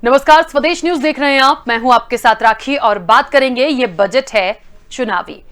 नमस्कार, स्वदेश न्यूज देख रहे हैं आप। मैं हूं आपके साथ राखी और बात करेंगे, ये बजट है चुनावी।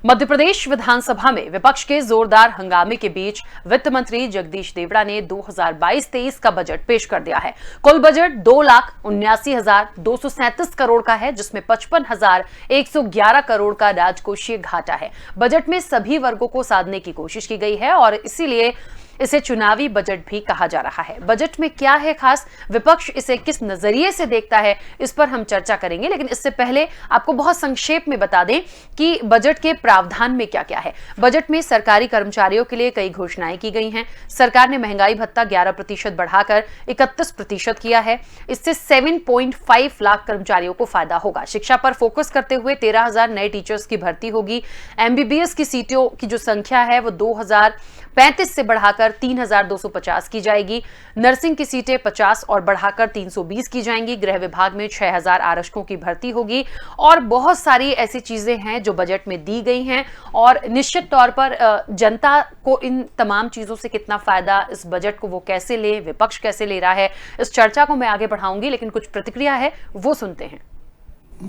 मध्य प्रदेश विधानसभा में विपक्ष के जोरदार हंगामे के बीच वित्त मंत्री जगदीश देवड़ा ने 2022-23 का बजट पेश कर दिया है। कुल बजट 2,79,237 करोड़ का है, जिसमें 55,111 करोड़ का राजकोषीय घाटा है। बजट में सभी वर्गों को साधने की कोशिश की गई है और इसीलिए इसे चुनावी बजट भी कहा जा रहा है। बजट में क्या है खास, विपक्ष इसे किस नजरिए से देखता है, इस पर हम चर्चा करेंगे। लेकिन इससे पहले आपको बहुत संक्षेप में बता दें कि बजट के प्रावधान में क्या क्या है। बजट में सरकारी कर्मचारियों के लिए कई घोषणाएं की गई हैं। सरकार ने महंगाई भत्ता 11% बढ़ाकर 31% किया है। इससे 7.5 लाख कर्मचारियों को फायदा होगा। शिक्षा पर फोकस करते हुए 13,000 नए टीचर्स की भर्ती होगी। MBBS की सीटों की जो संख्या है वो 2,035 से बढ़ाकर 3,250 की जाएगी। नर्सिंग की सीटें 50 और बढ़ाकर 320 की जाएंगी। गृह विभाग में 6,000 आरक्षकों की भर्ती होगी और बहुत सारी ऐसी चीजें हैं जो बजट में दी गई हैं। और निश्चित तौर पर जनता को इन तमाम चीजों से कितना फायदा, इस बजट को वो कैसे ले, विपक्ष कैसे ले रहा है, इस चर्चा को मैं आगे बढ़ाऊंगी। लेकिन कुछ प्रतिक्रिया है, वो सुनते हैं।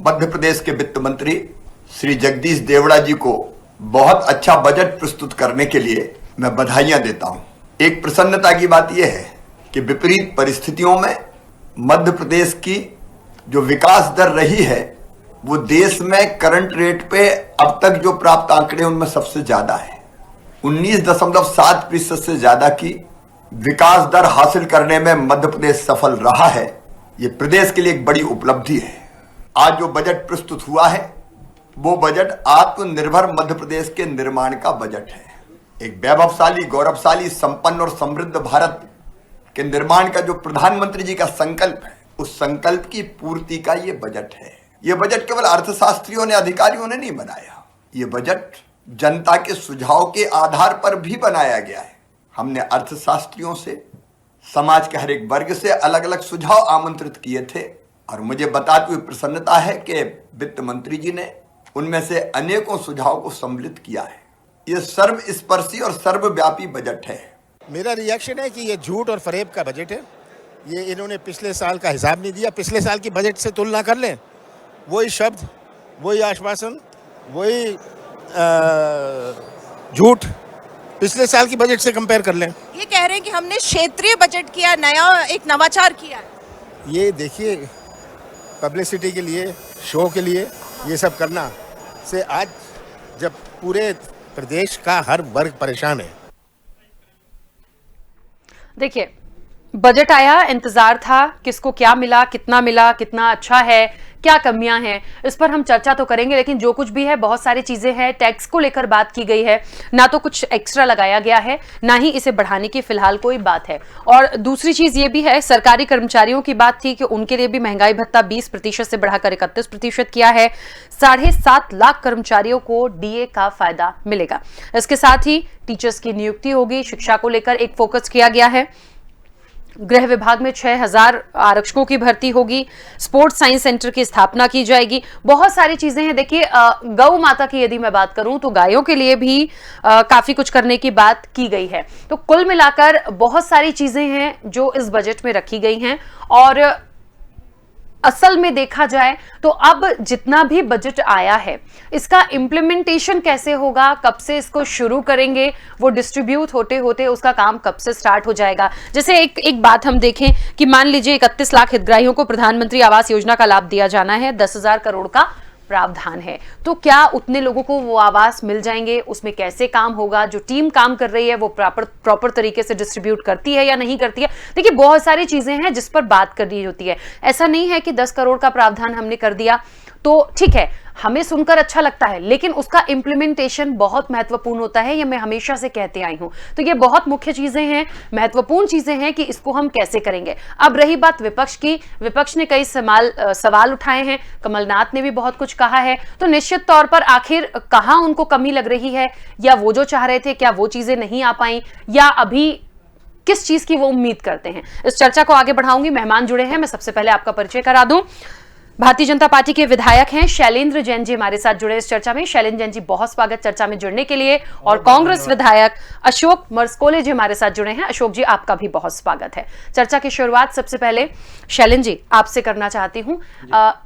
मध्य प्रदेश के वित्त मंत्री श्री जगदीश देवड़ा जी को बहुत अच्छा बजट प्रस्तुत करने के लिए मैं बधाइयां देता हूं। एक प्रसन्नता की बात यह है कि विपरीत परिस्थितियों में मध्य प्रदेश की जो विकास दर रही है वो देश में करंट रेट पे अब तक जो प्राप्त आंकड़े उनमें सबसे ज्यादा है। 19.7% से ज्यादा की विकास दर हासिल करने में मध्य प्रदेश सफल रहा है। ये प्रदेश के लिए एक बड़ी उपलब्धि है। आज जो बजट प्रस्तुत हुआ है वो बजट आत्मनिर्भर मध्य प्रदेश के निर्माण का बजट है। एक वैभवशाली, गौरवशाली, संपन्न और समृद्ध भारत के निर्माण का जो प्रधानमंत्री जी का संकल्प है, उस संकल्प की पूर्ति का ये बजट है। ये बजट केवल अर्थशास्त्रियों ने, अधिकारियों ने नहीं बनाया। ये बजट जनता के सुझाव के आधार पर भी बनाया गया है। हमने अर्थशास्त्रियों से, समाज के हर एक वर्ग से अलग अलग सुझाव आमंत्रित किए थे और मुझे बताते हुए प्रसन्नता है कि वित्त मंत्री जी ने उनमें से अनेकों सुझाव को सम्मिलित किया है। ये सर्वस्पर्शी और सर्वव्यापी बजट है। मेरा रिएक्शन है कि ये झूठ और फरेब का बजट है। ये इन्होंने पिछले साल का हिसाब नहीं दिया। पिछले साल की बजट से तुलना कर लें, वही शब्द, वही आश्वासन, वही झूठ पिछले साल की बजट से कंपेयर कर लें। ये कह रहे हैं कि हमने क्षेत्रीय बजट किया, नया एक नवाचार किया। ये देखिए, पब्लिसिटी के लिए, शो के लिए ये सब करना से आज जब पूरे प्रदेश का हर वर्ग परेशान है। देखिए, बजट आया, इंतजार था किसको क्या मिला, कितना अच्छा है, क्या कमियां हैं, इस पर हम चर्चा तो करेंगे। लेकिन जो कुछ भी है, बहुत सारी चीजें हैं। टैक्स को लेकर बात की गई है, ना तो कुछ एक्स्ट्रा लगाया गया है, ना ही इसे बढ़ाने की फिलहाल कोई बात है। और दूसरी चीज ये भी है, सरकारी कर्मचारियों की बात थी कि उनके लिए भी महंगाई भत्ता 20% से बढ़ाकर 31% किया है। 7.5 लाख कर्मचारियों को DA का फायदा मिलेगा। इसके साथ ही टीचर्स की नियुक्ति होगी। शिक्षा को लेकर एक फोकस किया गया है। गृह विभाग में 6,000 आरक्षकों की भर्ती होगी। स्पोर्ट्स साइंस सेंटर की स्थापना की जाएगी। बहुत सारी चीजें हैं। देखिए, गौ माता की यदि मैं बात करूं तो गायों के लिए भी काफी कुछ करने की बात की गई है। तो कुल मिलाकर बहुत सारी चीजें हैं जो इस बजट में रखी गई हैं। और असल में देखा जाए तो अब जितना भी बजट आया है, इसका इंप्लीमेंटेशन कैसे होगा, कब से इसको शुरू करेंगे, वो डिस्ट्रीब्यूट होते होते उसका काम कब से स्टार्ट हो जाएगा। जैसे एक बात हम देखें कि मान लीजिए 31 लाख हितग्राहियों को प्रधानमंत्री आवास योजना का लाभ दिया जाना है। 10,000 करोड़ का प्रावधान है। तो क्या उतने लोगों को वो आवास मिल जाएंगे? उसमें कैसे काम होगा? जो टीम काम कर रही है वो प्रॉपर तरीके से डिस्ट्रीब्यूट करती है या नहीं करती है? देखिए, बहुत सारी चीजें हैं जिस पर बात करनी होती है। ऐसा नहीं है कि 10 करोड़ का प्रावधान हमने कर दिया तो ठीक है, हमें सुनकर अच्छा लगता है, लेकिन उसका इंप्लीमेंटेशन बहुत महत्वपूर्ण होता है। ये मैं हमेशा से कहते आई हूं। तो ये बहुत मुख्य चीजें हैं, महत्वपूर्ण चीजें हैं कि इसको हम कैसे करेंगे। अब रही बात विपक्ष की, विपक्ष ने कई सवाल उठाए हैं। कमलनाथ ने भी बहुत कुछ कहा है। तो निश्चित तौर पर आखिर कहां उनको कमी लग रही है, या वो जो चाह रहे थे क्या वो चीजें नहीं आ पाई, या अभी किस चीज की वो उम्मीद करते हैं, इस चर्चा को आगे बढ़ाऊंगी। मेहमान जुड़े हैं, मैं सबसे पहले आपका परिचय करा दूं। भारतीय जनता पार्टी के विधायक हैं शैलेंद्र जैन जी हमारे साथ जुड़े इस चर्चा में। शैलेंद्र जैन जी, बहुत स्वागत चर्चा में जुड़ने के लिए। और कांग्रेस विधायक अशोक मरस्कोले जी हमारे साथ जुड़े हैं। अशोक जी, आपका भी बहुत स्वागत है। चर्चा की शुरुआत सबसे पहले शैलेंद्र जी आपसे करना चाहती हूं।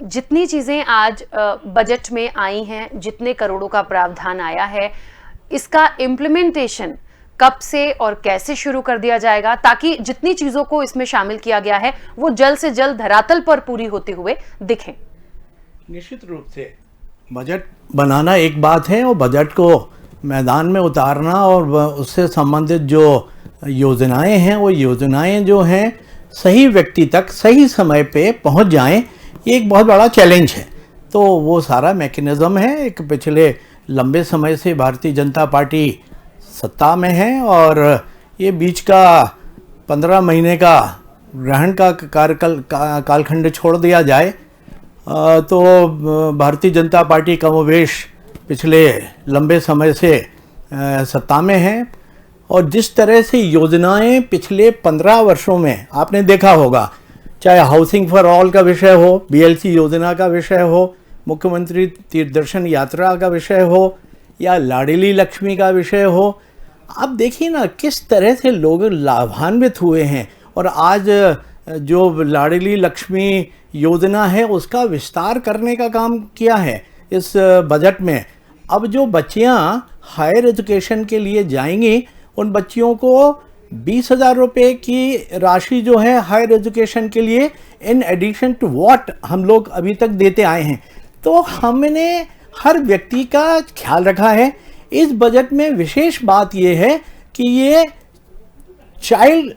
जितनी चीजें आज बजट में आई हैं, जितने करोड़ों का प्रावधान आया है, इसका इम्प्लीमेंटेशन कब से और कैसे शुरू कर दिया जाएगा, ताकि जितनी चीजों को इसमें शामिल किया गया है वो जल्द से जल्द धरातल पर पूरी होते हुए दिखें? निश्चित रूप से बजट बनाना एक बात है और बजट को मैदान में उतारना और उससे संबंधित जो योजनाएं हैं वो योजनाएं जो हैं सही व्यक्ति तक सही समय पे पहुंच जाएं, ये एक बहुत बड़ा चैलेंज है। तो वो सारा मैकेनिज्म है। एक पिछले लंबे समय से भारतीय जनता पार्टी सत्ता में है और ये बीच का 15 महीने का ग्रहण का कालखंड छोड़ दिया जाए तो भारतीय जनता पार्टी कमोवेश पिछले लंबे समय से सत्ता में है। और जिस तरह से योजनाएं पिछले 15 वर्षों में आपने देखा होगा, चाहे हाउसिंग फॉर ऑल का विषय हो, BLC योजना का विषय हो, मुख्यमंत्री तीर्थदर्शन यात्रा का विषय हो या लाडली लक्ष्मी का विषय हो, आप देखिए ना किस तरह से लोग लाभान्वित हुए हैं। और आज जो लाडली लक्ष्मी योजना है उसका विस्तार करने का काम किया है इस बजट में। अब जो बच्चियां हायर एजुकेशन के लिए जाएंगी उन बच्चियों को 20,000 रुपये की राशि जो है हायर एजुकेशन के लिए इन एडिशन टू व्हाट हम लोग अभी तक देते आए हैं। तो हमने हर व्यक्ति का ख्याल रखा है। इस बजट में विशेष बात यह है कि ये चाइल्ड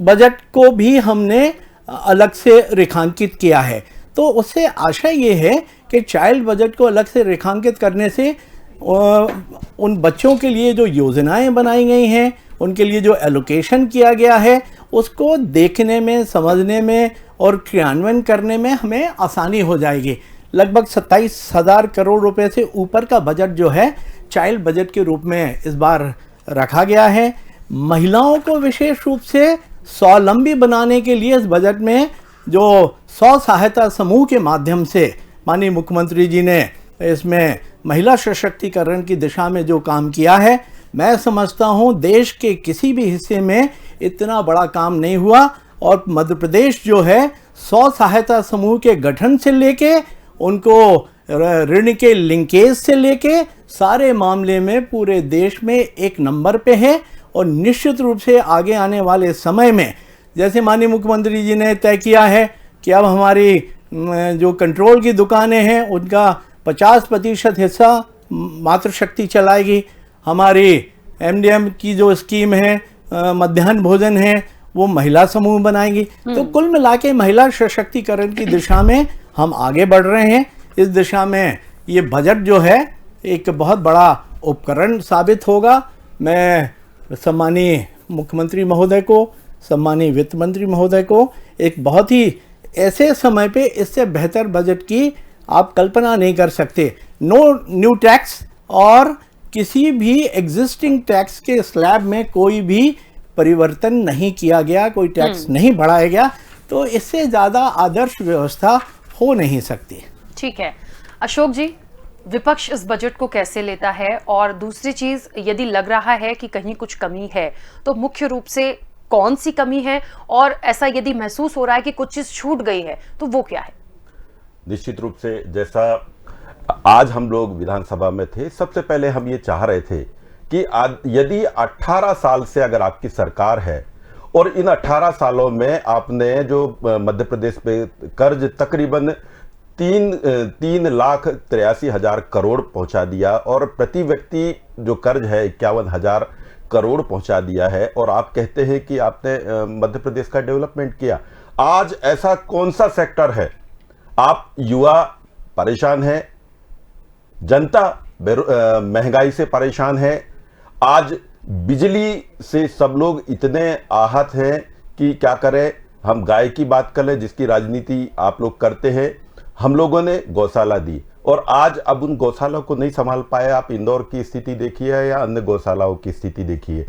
बजट को भी हमने अलग से रेखांकित किया है। तो उससे आशा ये है कि चाइल्ड बजट को अलग से रेखांकित करने से उन बच्चों के लिए जो योजनाएं बनाई गई हैं, उनके लिए जो एलोकेशन किया गया है, उसको देखने में, समझने में और क्रियान्वयन करने में हमें आसानी हो जाएगी। लगभग 27,000 करोड़ रुपए से ऊपर का बजट जो है चाइल्ड बजट के रूप में इस बार रखा गया है। महिलाओं को विशेष रूप से स्वावलंबी बनाने के लिए इस बजट में जो 100 सहायता समूह के माध्यम से माननीय मुख्यमंत्री जी ने इसमें महिला सशक्तिकरण की दिशा में जो काम किया है, मैं समझता हूँ देश के किसी भी हिस्से में इतना बड़ा काम नहीं हुआ। और मध्य प्रदेश जो है 100 सहायता समूह के गठन से लेके उनको ऋण के लिंकेज से लेके सारे मामले में पूरे देश में एक नंबर पे है। और निश्चित रूप से आगे आने वाले समय में जैसे माननीय मुख्यमंत्री जी ने तय किया है कि अब हमारी जो कंट्रोल की दुकानें हैं उनका 50% हिस्सा मातृशक्ति चलाएगी। हमारी MDM की जो स्कीम है, मध्याह्न भोजन है, वो महिला समूह बनाएंगी। तो कुल मिला के महिला सशक्तिकरण की दिशा में हम आगे बढ़ रहे हैं। इस दिशा में ये बजट जो है एक बहुत बड़ा उपकरण साबित होगा। मैं सम्मानीय मुख्यमंत्री महोदय को, सम्मानीय वित्त मंत्री महोदय को एक बहुत ही ऐसे समय पे इससे बेहतर बजट की आप कल्पना नहीं कर सकते। नो न्यू टैक्स और किसी भी एग्जिस्टिंग टैक्स के स्लैब में कोई भी परिवर्तन नहीं किया गया, कोई टैक्स नहीं बढ़ाया गया। तो इससे ज़्यादा आदर्श व्यवस्था हो नहीं सकती। ठीक है अशोक जी, विपक्ष इस बजट को कैसे लेता है? और दूसरी चीज, यदि लग रहा है कि कहीं कुछ कमी है तो मुख्य रूप से कौन सी कमी है? और ऐसा यदि महसूस हो रहा है कि कुछ चीज छूट गई है तो वो क्या है? निश्चित रूप से जैसा आज हम लोग विधानसभा में थे, सबसे पहले हम ये चाह रहे थे कि यदि 18 साल से अगर आपकी सरकार है और इन 18 सालों में आपने जो मध्य प्रदेश पे कर्ज तकरीबन 3,83,000 करोड़ पहुंचा दिया और प्रति व्यक्ति जो कर्ज है 51,000 करोड़ पहुंचा दिया है, और आप कहते हैं कि आपने मध्य प्रदेश का डेवलपमेंट किया। आज ऐसा कौन सा सेक्टर है? आप युवा परेशान है, जनता महंगाई से परेशान है, आज बिजली से सब लोग इतने आहत हैं कि क्या करें। हम गाय की बात कर लें जिसकी राजनीति आप लोग करते हैं, हम लोगों ने गौशाला दी और आज अब उन गौशाला को नहीं संभाल पाए। आप इंदौर की स्थिति देखिए या अन्य गौशालाओं की स्थिति देखिए,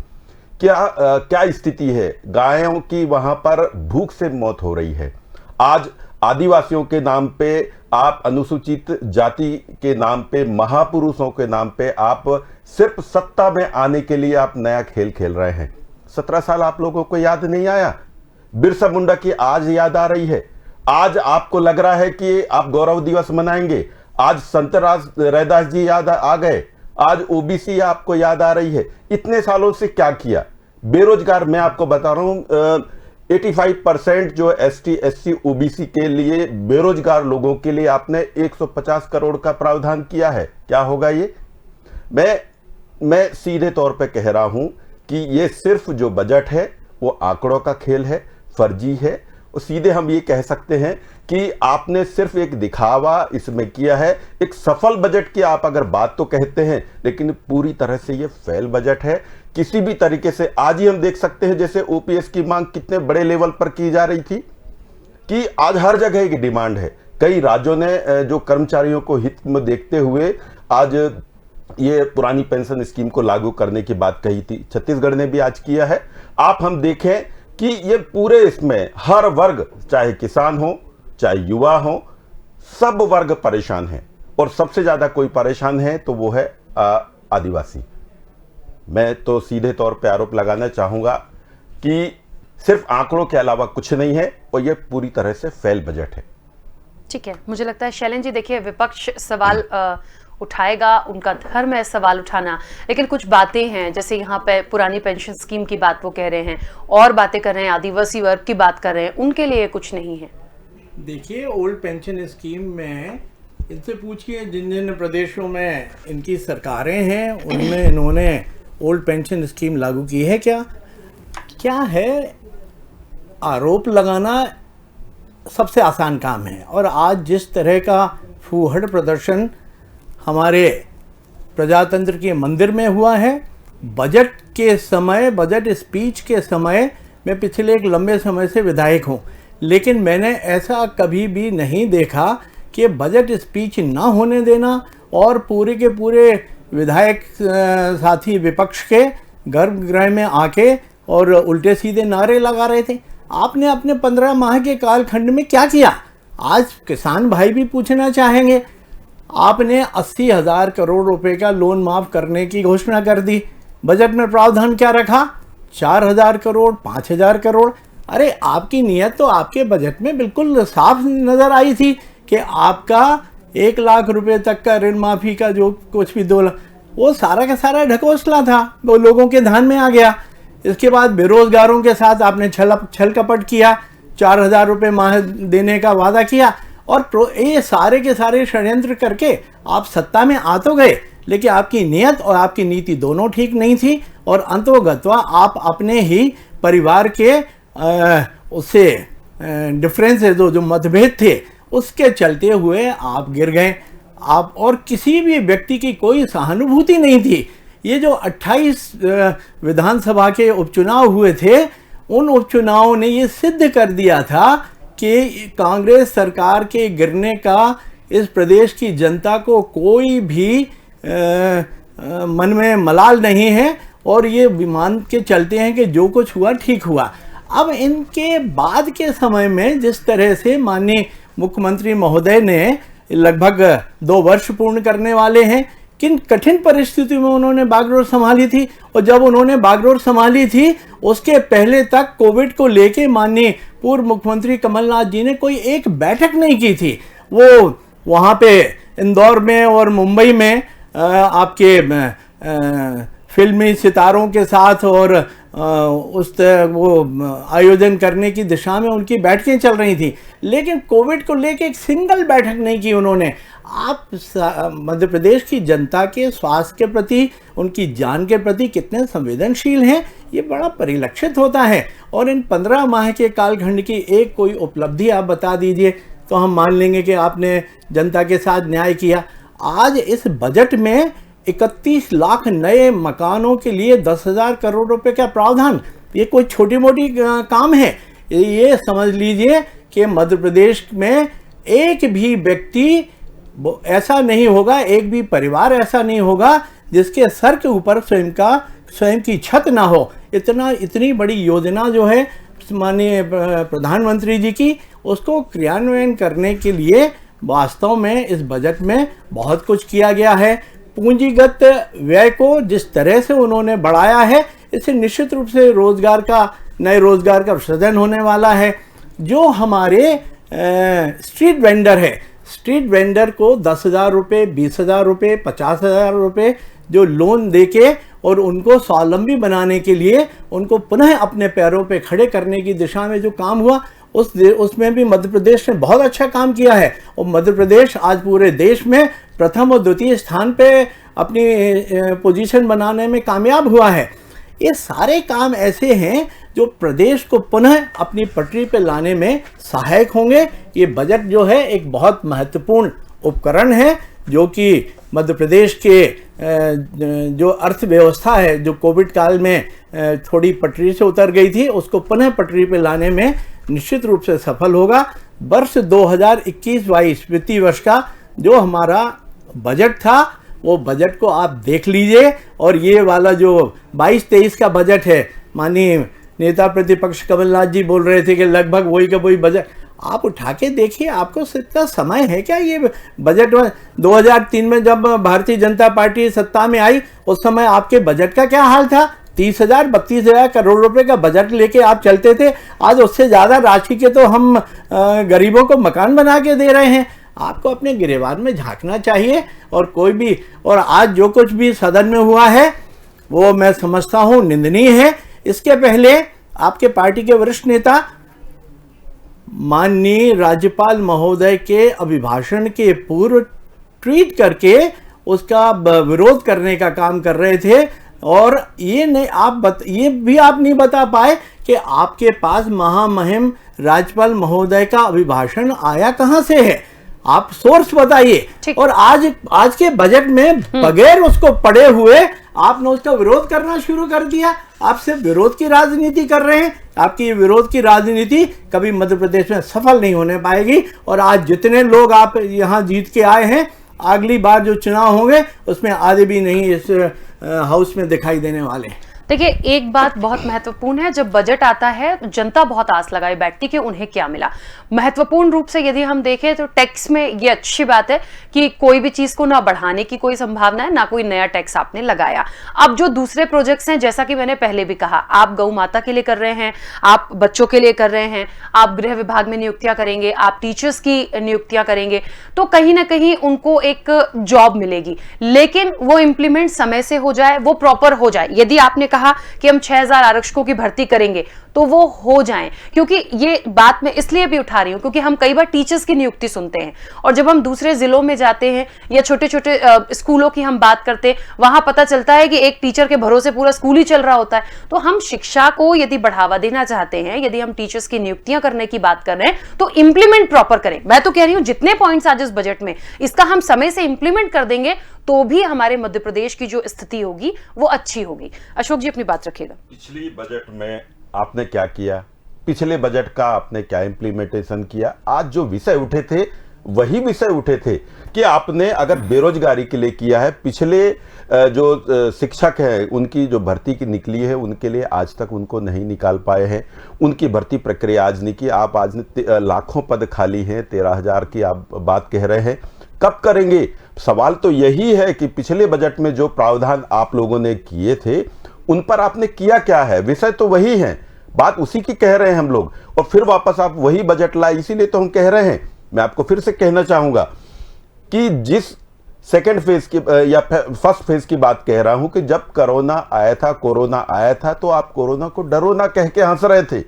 क्या स्थिति है। गायों की वहां पर भूख से मौत हो रही है। आज आदिवासियों के नाम पे, आप अनुसूचित जाति के नाम पे, महापुरुषों के नाम पे आप सिर्फ सत्ता में आने के लिए आप नया खेल खेल रहे हैं। 17 साल आप लोगों को याद नहीं आया? बिरसा मुंडा की आज याद आ रही है? आज आपको लग रहा है कि आप गौरव दिवस मनाएंगे? आज संत रैदास जी याद आ गए? आज ओबीसी आपको याद आ रही है? इतने सालों से क्या किया? बेरोजगार, मैं आपको बता रहा हूं 85% जो एसटी एससी ओबीसी के लिए बेरोजगार लोगों के लिए आपने 150 करोड़ का प्रावधान किया है। क्या होगा ये? मैं सीधे तौर पे कह रहा हूं कि ये सिर्फ जो बजट है वो आंकड़ों का खेल है, फर्जी है। और सीधे हम ये कह सकते हैं कि आपने सिर्फ एक दिखावा इसमें किया है। एक सफल बजट की आप अगर बात तो कहते हैं, लेकिन पूरी तरह से ये फेल बजट है। किसी भी तरीके से आज ही हम देख सकते हैं जैसे ओपीएस की मांग कितने बड़े लेवल पर की जा रही थी कि आज हर जगह की डिमांड है। कई राज्यों ने जो कर्मचारियों को हित में देखते हुए आज ये पुरानी पेंशन स्कीम को लागू करने की बात कही थी, छत्तीसगढ़ ने भी आज किया है। आप हम देखें कि ये पूरे इसमें हर वर्ग, चाहे किसान हो चाहे युवा हो, सब वर्ग परेशान है। और सबसे ज्यादा कोई परेशान है तो वो है आदिवासी। मैं तो सीधे तौर पे आरोप लगाना चाहूंगा कि सिर्फ आंकड़ों के अलावा कुछ नहीं है और ये पूरी तरह से फेल बजट है। ठीक है, मुझे लगता है शैलेंद्र जी, देखिए विपक्ष सवाल उठाएगा, उनका धर्म है सवाल उठाना, लेकिन कुछ बातें हैं जैसे यहाँ पे पुरानी पेंशन स्कीम की बात वो कह रहे हैं और बातें कर रहे हैं, आदिवासी वर्ग की बात कर रहे हैं, उनके लिए कुछ नहीं है। देखिए, ओल्ड पेंशन स्कीम में इनसे पूछिए जिन जिन प्रदेशों में इनकी सरकारें हैं उनमें इन्होंने ओल्ड पेंशन स्कीम लागू की है क्या है? आरोप लगाना सबसे आसान काम है। और आज जिस तरह का फूहड़ प्रदर्शन हमारे प्रजातंत्र के मंदिर में हुआ है, बजट के समय, बजट स्पीच के समय, मैं पिछले एक लंबे समय से विधायक हूँ, लेकिन मैंने ऐसा कभी भी नहीं देखा कि बजट स्पीच ना होने देना और पूरे के पूरे विधायक साथी विपक्ष के गर्भगृह में आके और उल्टे सीधे नारे लगा रहे थे। आपने अपने 15 माह के कालखंड में क्या किया? आज किसान भाई भी पूछना चाहेंगे। आपने 80,000 करोड़ रुपए का लोन माफ करने की घोषणा कर दी। बजट में प्रावधान क्या रखा? 4,000 करोड़, 5,000 करोड़। अरे आपकी नीयत तो आपके बजट में बिल्कुल साफ नजर आई थी कि आपका 1 लाख रुपए तक का ऋण माफी का जो कुछ भी 2 लाख, वो सारा का सारा ढकोसला था, वो लोगों के ध्यान में आ गया। इसके बाद बेरोजगारों के साथ आपने छल कपट किया, 4,000 रुपये माह देने का वादा किया और ये सारे के सारे षड्यंत्र करके आप सत्ता में आ तो गए, लेकिन आपकी नीयत और आपकी नीति दोनों ठीक नहीं थी और अंतोगत्वा आप अपने ही परिवार के उससे डिफरेंसेस जो मतभेद थे उसके चलते हुए आप गिर गए। आप और किसी भी व्यक्ति की कोई सहानुभूति नहीं थी। ये जो 28 विधानसभा के उपचुनाव हुए थे, उन उपचुनावों ने ये सिद्ध कर दिया था कि कांग्रेस सरकार के गिरने का इस प्रदेश की जनता को कोई भी मन में मलाल नहीं है और ये मान के चलते हैं कि जो कुछ हुआ ठीक हुआ। अब इनके बाद के समय में जिस तरह से माननीय मुख्यमंत्री महोदय ने लगभग 2 वर्ष पूर्ण करने वाले हैं, किन कठिन परिस्थितियों में उन्होंने बागडोर संभाली थी। और जब उन्होंने बागडोर संभाली थी उसके पहले तक कोविड को लेके माननीय पूर्व मुख्यमंत्री कमलनाथ जी ने कोई एक बैठक नहीं की थी। वो वहाँ पे इंदौर में और मुंबई में आपके फिल्मी सितारों के साथ और वो आयोजन करने की दिशा में उनकी बैठकें चल रही थी, लेकिन कोविड को लेके एक सिंगल बैठक नहीं की उन्होंने। आप मध्य प्रदेश की जनता के स्वास्थ्य के प्रति, उनकी जान के प्रति कितने संवेदनशील हैं, ये बड़ा परिलक्षित होता है। और इन 15 माह के कालखंड की एक कोई उपलब्धि आप बता दीजिए तो हम मान लेंगे कि आपने जनता के साथ न्याय किया। आज इस बजट में 31 लाख नए मकानों के लिए 10,000 करोड़ रुपए का प्रावधान, ये कोई छोटी मोटी काम है? ये समझ लीजिए कि मध्य प्रदेश में एक भी व्यक्ति ऐसा नहीं होगा, एक भी परिवार ऐसा नहीं होगा जिसके सर के ऊपर स्वयं की छत ना हो। इतनी बड़ी योजना जो है माननीय प्रधानमंत्री जी की, उसको क्रियान्वयन करने के लिए वास्तव में इस बजट में बहुत कुछ किया गया है। पूंजीगत व्यय को जिस तरह से उन्होंने बढ़ाया है, इससे निश्चित रूप से नए रोजगार का सृजन होने वाला है। जो हमारे स्ट्रीट वेंडर है, स्ट्रीट वेंडर को 10,000 रुपये, 20,000 रुपये, 50,000 रुपये जो लोन देके और उनको स्वावलंबी बनाने के लिए उनको पुनः अपने पैरों पे खड़े करने की दिशा में जो काम हुआ, उसमें भी मध्य प्रदेश ने बहुत अच्छा काम किया है। और मध्य प्रदेश आज पूरे देश में प्रथम और द्वितीय स्थान पे अपनी पोजीशन बनाने में कामयाब हुआ है। ये सारे काम ऐसे हैं जो प्रदेश को पुनः अपनी पटरी पे लाने में सहायक होंगे। ये बजट जो है एक बहुत महत्वपूर्ण उपकरण है जो कि मध्य प्रदेश के जो अर्थव्यवस्था है, जो कोविड काल में थोड़ी पटरी से उतर गई थी, उसको पुनः पटरी पे लाने में निश्चित रूप से सफल होगा। वर्ष 2021-22 वित्तीय वर्ष का जो हमारा बजट था, वो बजट को आप देख लीजिए। और ये वाला जो 22-23 का बजट है, माननीय नेता प्रतिपक्ष कमलनाथ जी बोल रहे थे कि लगभग वही का वही बजट, आप उठा के देखिए, आपको इतना समय है क्या? ये बजट में 2003 में जब भारतीय जनता पार्टी सत्ता में आई, उस समय आपके बजट का क्या हाल था? 30,000-32,000 करोड़ रुपए का बजट लेके आप चलते थे। आज उससे ज़्यादा राशि के तो हम गरीबों को मकान बना के दे रहे हैं। आपको अपने गिरेबान में झांकना चाहिए। और आज जो कुछ भी सदन में हुआ है वो मैं समझता हूँ निंदनीय है। इसके पहले आपके पार्टी के वरिष्ठ नेता माननीय राज्यपाल महोदय के अभिभाषण के पूर्व ट्वीट करके उसका विरोध करने का काम कर रहे थे। और ये भी आप नहीं बता पाए कि आपके पास महामहिम राज्यपाल महोदय का अभिभाषण आया कहां से है। आप सोर्स बताइए। और आज के बजट में बगैर उसको पढ़े हुए आपने उसका विरोध करना शुरू कर दिया। आप सिर्फ विरोध की राजनीति कर रहे हैं। आपकी ये विरोध की राजनीति कभी मध्य प्रदेश में सफल नहीं होने पाएगी। और आज जितने लोग आप यहाँ जीत के आए हैं, अगली बार जो चुनाव होंगे उसमें आधे भी नहीं इस हाउस में दिखाई देने वाले। देखिए, एक बात बहुत महत्वपूर्ण है, जब बजट आता है तो जनता बहुत आस लगाए बैठती कि उन्हें क्या मिला। महत्वपूर्ण रूप से यदि हम देखें तो टैक्स में ये अच्छी बात है कि कोई भी चीज को ना बढ़ाने की कोई संभावना है, ना कोई नया टैक्स आपने लगाया। अब जो दूसरे प्रोजेक्ट्स हैं, जैसा कि मैंने पहले भी कहा, आप गौ माता के लिए कर रहे हैं, आप बच्चों के लिए कर रहे हैं, आप गृह विभाग में नियुक्तियां करेंगे, आप टीचर्स की नियुक्तियां करेंगे, तो कहीं ना कहीं उनको एक जॉब मिलेगी। लेकिन वो इंप्लीमेंट समय से हो जाए, वो प्रॉपर हो जाए। यदि आपने कहा कि हम 6,000 आरक्षकों की भर्ती करेंगे तो वो हो जाएं। क्योंकि ये बात मैं इसलिए भी उठा रही हूं क्योंकि हम कई बार टीचर्स की नियुक्ति सुनते हैं, और जब हम दूसरे जिलों में जाते हैं या छोटे छोटे स्कूलों की हम बात करते हैं, वहां पता चलता है कि एक टीचर के भरोसे पूरा स्कूल ही चल रहा होता है। तो हम शिक्षा को यदि बढ़ावा देना चाहते हैं, यदि हम टीचर्स की नियुक्तियां करने की बात कर रहे हैं, तो इंप्लीमेंट प्रॉपर करें। मैं तो कह रही हूं जितने पॉइंट्स आज इस बजट में, इसका हम समय से इंप्लीमेंट कर देंगे तो भी हमारे मध्य प्रदेश की जो स्थिति होगी वो अच्छी होगी। अशोक जी, अपनी बात रखिएगा। पिछली बजट में आपने क्या किया, पिछले बजट का आपने क्या इंप्लीमेंटेशन किया? आज जो विषय उठे थे वही विषय उठे थे कि आपने अगर बेरोजगारी के लिए किया है, पिछले जो शिक्षक हैं उनकी जो भर्ती की निकली है उनके लिए आज तक उनको नहीं निकाल पाए हैं, उनकी भर्ती प्रक्रिया आज नहीं की। आप आज लाखों पद खाली हैं, 13,000 की आप बात कह रहे हैं, कब करेंगे? सवाल तो यही है कि पिछले बजट में जो प्रावधान आप लोगों ने किए थे उन पर आपने किया क्या है? विषय तो वही है, बात उसी की कह रहे हैं हम लोग, और फिर वापस आप वही बजट लाए, इसीलिए तो हम कह रहे हैं। मैं आपको फिर से कहना चाहूंगा कि जिस सेकेंड फेज की या फर्स्ट फेज की बात कह रहा हूं कि जब कोरोना आया था तो आप कोरोना को डरोना कह के हंस रहे थे,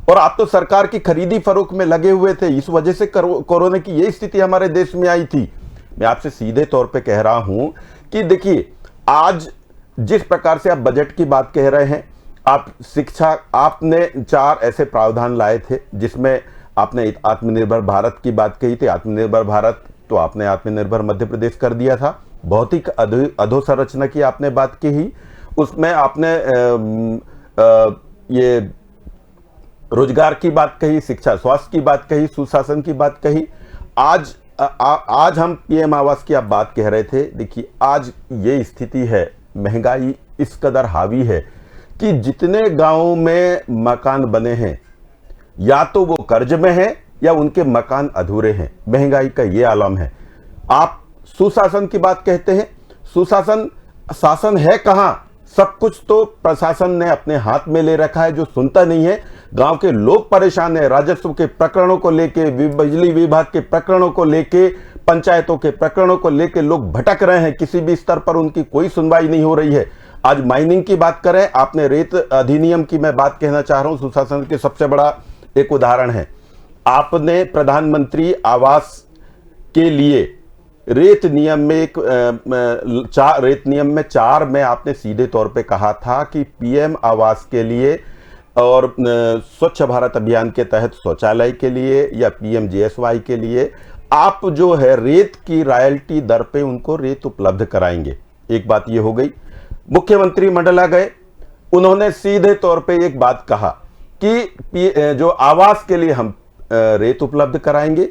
और आप तो सरकार की खरीदी फरोख्त में लगे हुए थे। इस वजह से कोरोना की यही स्थिति हमारे देश में आई थी। मैं आपसे सीधे तौर पे कह रहा हूं कि देखिए, आज जिस प्रकार से आप बजट की बात कह रहे हैं, आप शिक्षा, आपने 4 ऐसे प्रावधान लाए थे जिसमें आपने आत्मनिर्भर भारत की बात कही थी। आत्मनिर्भर भारत तो आपने आत्मनिर्भर मध्य प्रदेश कर दिया था। भौतिक अधोसंरचना की आपने बात की ही, उसमें आपने ये रोजगार की बात कही, शिक्षा स्वास्थ्य की बात कही, सुशासन की बात कही। आज हम पीएम आवास की आप बात कह रहे थे। देखिए, आज ये स्थिति है, महंगाई इस कदर हावी है कि जितने गांवों में मकान बने हैं या तो वो कर्ज में है या उनके मकान अधूरे हैं। महंगाई का ये आलम है। आप सुशासन की बात कहते हैं, सुशासन शासन है कहां? सब कुछ तो प्रशासन ने अपने हाथ में ले रखा है, जो सुनता नहीं है। गांव के लोग परेशान है, राजस्व के प्रकरणों को लेके, बिजली विभाग के प्रकरणों को लेके, पंचायतों के प्रकरणों को लेके लोग भटक रहे हैं। किसी भी स्तर पर उनकी कोई सुनवाई नहीं हो रही है। आज माइनिंग की बात करें, आपने रेत अधिनियम की मैं बात कहना चाह रहा हूं, सुशासन के सबसे बड़ा एक उदाहरण है। आपने प्रधानमंत्री आवास के लिए रेत नियम में रेत नियम में 4 में आपने सीधे तौर पे कहा था कि पीएम आवास के लिए और स्वच्छ भारत अभियान के तहत शौचालय के लिए या पीएमजीएसवाई के लिए आप जो है रेत की रॉयल्टी दर पे उनको रेत उपलब्ध कराएंगे। एक बात ये हो गई। मुख्यमंत्री मंडला गए, उन्होंने सीधे तौर पे एक बात कहा कि जो आवास के लिए हम रेत उपलब्ध कराएंगे।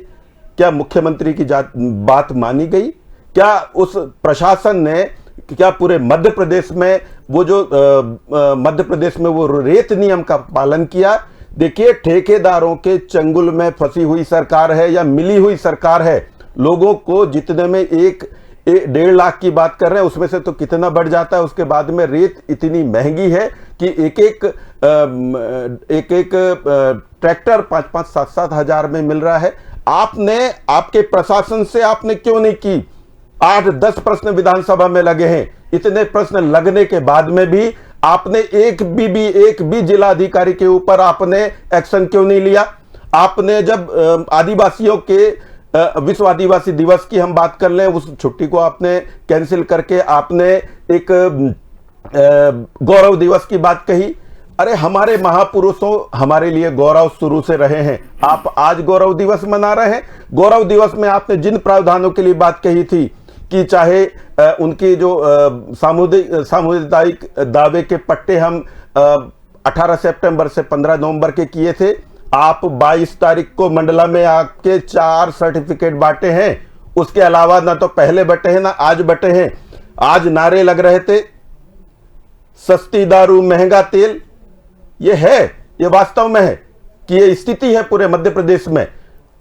क्या मुख्यमंत्री की बात मानी गई? क्या उस प्रशासन ने, क्या पूरे मध्य प्रदेश में वो जो मध्य प्रदेश में वो रेत नियम का पालन किया? देखिए, ठेकेदारों के चंगुल में फंसी हुई सरकार है या मिली हुई सरकार है। लोगों को जितने में 1.5 लाख की बात कर रहे हैं, उसमें से तो कितना बढ़ जाता है। उसके बाद में रेत इतनी महंगी है कि एक ट्रैक्टर 5-5, 7-7 हजार में मिल रहा है। आपने, आपके प्रशासन से आपने क्यों नहीं की? 8-10 प्रश्न विधानसभा में लगे हैं। इतने प्रश्न लगने के बाद में भी आपने एक भी जिला अधिकारी के ऊपर आपने एक्शन क्यों नहीं लिया? आपने जब आदिवासियों के विश्व आदिवासी दिवस की हम बात कर लें, उस छुट्टी को आपने कैंसिल करके आपने एक गौरव दिवस की बात कही। अरे हमारे महापुरुषों हमारे लिए गौरव शुरू से रहे हैं। आप आज गौरव दिवस मना रहे हैं। गौरव दिवस में आपने जिन प्रावधानों के लिए बात कही थी कि चाहे उनकी जो सामुदायिक दावे के पट्टे हम 18 सितंबर से 15 नवंबर के किए थे, आप 22 तारीख को मंडला में आके 4 सर्टिफिकेट बांटे हैं। उसके अलावा ना तो पहले बटे हैं ना आज बटे हैं। आज नारे लग रहे थे सस्ती दारू महंगा तेल। ये है, ये वास्तव में है कि ये स्थिति है पूरे मध्य प्रदेश में।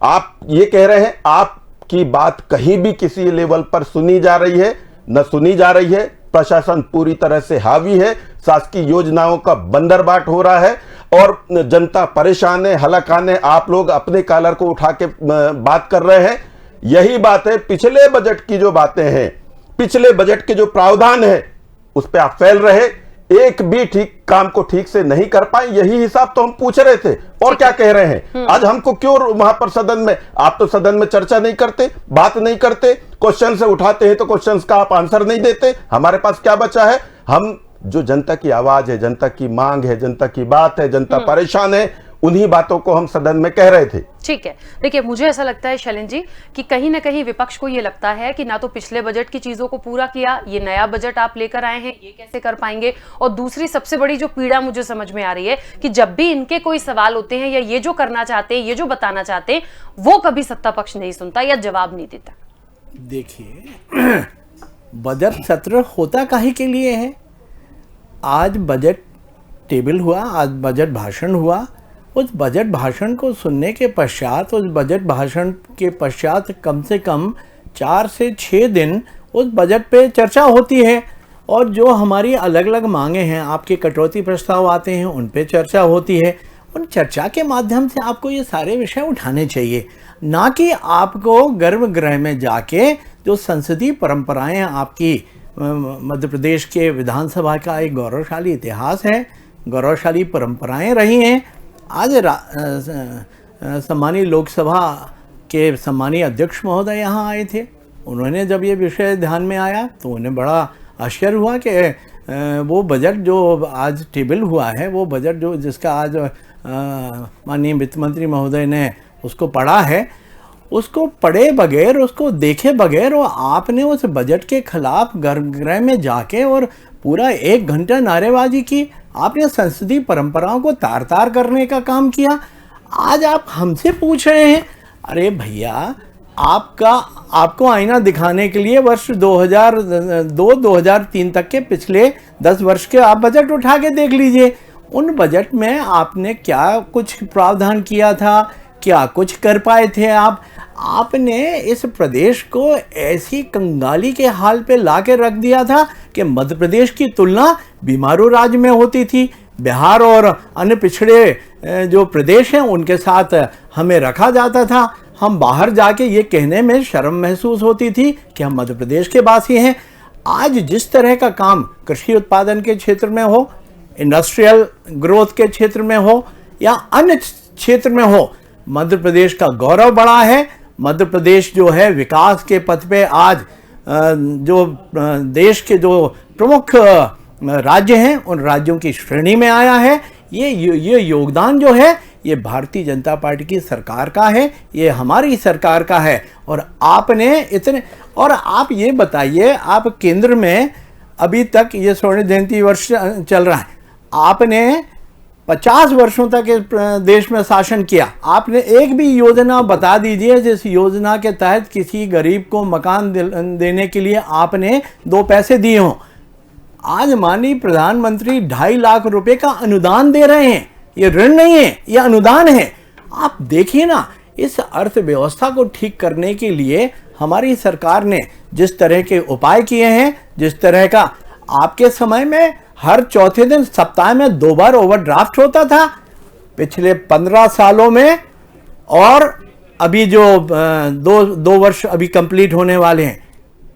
आप ये कह रहे हैं आपकी बात कहीं भी किसी लेवल पर सुनी जा रही है? न सुनी जा रही है। प्रशासन पूरी तरह से हावी है, शासकीय योजनाओं का बंदरबाट हो रहा है और जनता परेशान है, हलाकान है। आप लोग अपने कॉलर को उठा के बात कर रहे हैं। यही बात है, पिछले बजट की जो बातें हैं, पिछले बजट के जो प्रावधान है, उस पर आप फैल रहे, एक भी ठीक काम को ठीक से नहीं कर पाए। यही हिसाब तो हम पूछ रहे थे। और क्या कह रहे हैं? आज हमको क्यों वहां पर सदन में, आप तो सदन में चर्चा नहीं करते, बात नहीं करते, क्वेश्चन से उठाते हैं तो क्वेश्चंस का आप आंसर नहीं देते। हमारे पास क्या बचा है? हम जो जनता की आवाज है, जनता की मांग है, जनता की बात है, जनता परेशान है, उन्हीं बातों को हम सदन में कह रहे थे। ठीक है, देखिए मुझे ऐसा लगता है शैलेंद्र जी कि कहीं ना कहीं विपक्ष को ये लगता है कि ना तो पिछले बजट की चीजों को पूरा किया, ये नया बजट आप लेकर आए हैं, ये कैसे कर पाएंगे। और दूसरी सबसे बड़ी जो पीड़ा मुझे समझ में आ रही है कि जब भी इनके कोई सवाल होते हैं या ये जो करना चाहते हैं, ये जो बताना चाहते हैं, वो कभी सत्ता पक्ष नहीं सुनता या जवाब नहीं देता। देखिए, बजट सत्र होता काहे के लिए है? आज बजट टेबल हुआ, आज बजट भाषण हुआ। उस बजट भाषण को सुनने के पश्चात, उस बजट भाषण के पश्चात कम से कम 4 से 6 दिन उस बजट पे चर्चा होती है और जो हमारी अलग अलग मांगे हैं, आपके कटौती प्रस्ताव आते हैं, उन पे चर्चा होती है। उन चर्चा के माध्यम से आपको ये सारे विषय उठाने चाहिए, ना कि आपको गर्भगृह में जाके जो संसदीय परंपराएं आपकी मध्य प्रदेश के विधानसभा का एक गौरवशाली इतिहास है, गौरवशाली परंपराएं रही हैं। आज सम्मानीय लोकसभा के सम्मानीय अध्यक्ष महोदय यहाँ आए थे। उन्होंने जब ये विषय ध्यान में आया तो उन्हें बड़ा आश्चर्य हुआ कि वो बजट जो आज टेबल हुआ है, वो बजट जो जिसका आज माननीय वित्त मंत्री महोदय ने उसको पढ़ा है, उसको पढ़े बगैर, उसको देखे बगैर, और आपने उस बजट के खिलाफ गर्भगृह में जाके और पूरा 1 घंटा नारेबाजी की। आपने संसदीय परंपराओं को तार तार करने का काम किया। आज आप हमसे पूछ रहे हैं, अरे भैया, आपको आईना दिखाने के लिए वर्ष 2002-2003 तक के पिछले 10 वर्ष के आप बजट उठा के देख लीजिए। उन बजट में आपने क्या कुछ प्रावधान किया था, क्या कुछ कर पाए थे आपने इस प्रदेश को ऐसी कंगाली के हाल पे ला के रख दिया था कि मध्य प्रदेश की तुलना बीमारू राज्य में होती थी। बिहार और अन्य पिछड़े जो प्रदेश हैं उनके साथ हमें रखा जाता था। हम बाहर जाके ये कहने में शर्म महसूस होती थी कि हम मध्य प्रदेश के वासी हैं। आज जिस तरह का काम कृषि उत्पादन के क्षेत्र में हो, इंडस्ट्रियल ग्रोथ के क्षेत्र में हो या अन्य क्षेत्र में हो, मध्य प्रदेश का गौरव बढ़ा है। मध्य प्रदेश जो है विकास के पथ पे आज जो देश के जो प्रमुख राज्य हैं उन राज्यों की श्रेणी में आया है। ये योगदान जो है ये भारतीय जनता पार्टी की सरकार का है, ये हमारी सरकार का है। और आपने इतने, और आप ये बताइए, आप केंद्र में अभी तक ये स्वर्ण जयंती वर्ष चल रहा है, आपने 50 वर्षों तक इस देश में शासन किया, आपने एक भी योजना बता दीजिए जिस योजना के तहत किसी गरीब को मकान देने के लिए आपने 2 पैसे दिए हों। आज माननीय प्रधानमंत्री 2.5 लाख रुपए का अनुदान दे रहे हैं। ये ऋण नहीं है, ये अनुदान है। आप देखिए ना, इस अर्थव्यवस्था को ठीक करने के लिए हमारी सरकार ने जिस तरह के उपाय किए हैं, जिस तरह का आपके समय में हर चौथे दिन सप्ताह में 2 बार ओवरड्राफ्ट होता था पिछले 15 सालों में, और अभी जो 2 वर्ष अभी कंप्लीट होने वाले हैं,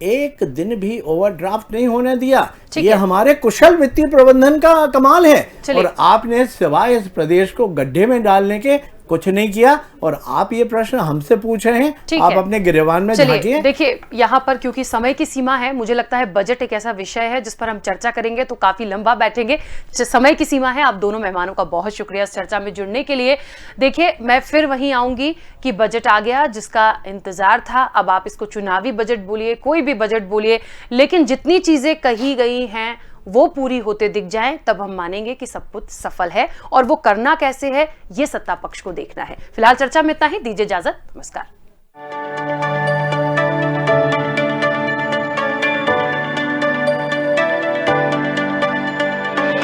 एक दिन भी ओवरड्राफ्ट नहीं होने दिया। ये हमारे कुशल वित्तीय प्रबंधन का कमाल है। और आपने सिवाय इस प्रदेश को गड्ढे में डालने के कुछ नहीं किया। और आप ये प्रश्न हमसे पूछ रहे हैं, आप अपने गिरेबान में झांकिए। देखिए, यहाँ पर क्योंकि समय की सीमा है, मुझे लगता है बजट एक ऐसा विषय है जिस पर हम चर्चा करेंगे तो काफी लंबा बैठेंगे। समय की सीमा है। आप दोनों मेहमानों का बहुत शुक्रिया इस चर्चा में जुड़ने के लिए। देखिए, मैं फिर वहीं आऊंगी कि बजट आ गया जिसका इंतजार था। अब आप इसको चुनावी बजट बोलिए, कोई भी बजट बोलिए, लेकिन जितनी चीजें कही गई हैं वो पूरी होते दिख जाएं, तब हम मानेंगे कि सब कुछ सफल है। और वो करना कैसे है, ये सत्ता पक्ष को देखना है। फिलहाल चर्चा में इतना ही। दीजिए इजाजत। नमस्कार।